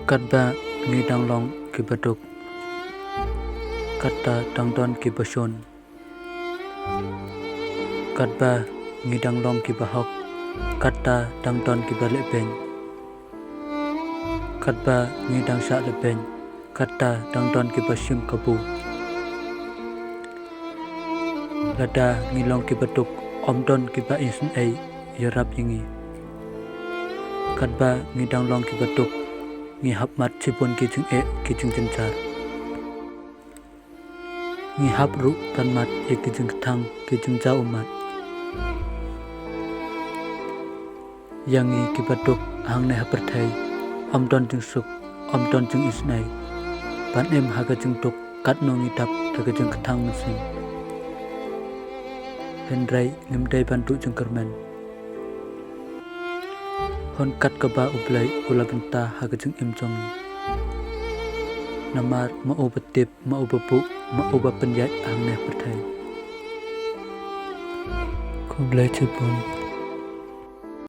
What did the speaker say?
Kadba ngidang long kibatuk katta tangdon kibason kadba ngidang long kibahok katta tangdon kibaleben kadba ngidang sa leben katta tangdon kibasim kabu lada ngilong kibatuk omdon kiba isun ay yarap yingi kadba ngidang long kibatuk ngihap mat cipon kijing kijing jencar ngihap ru tan mat kijing ketang kijing jauh mat yang kibatuk hang ne haperthai omdon jing suk omdon jing isnai pan em haga jing tuk kat no ngidap daga jing ketang mesin hendrai ngimdai bantu jing kermen hon kat kaba ublai ula benta haga jing imjong namar mau betip mau bepu mau bapenjat ang ne perthai kublai cipun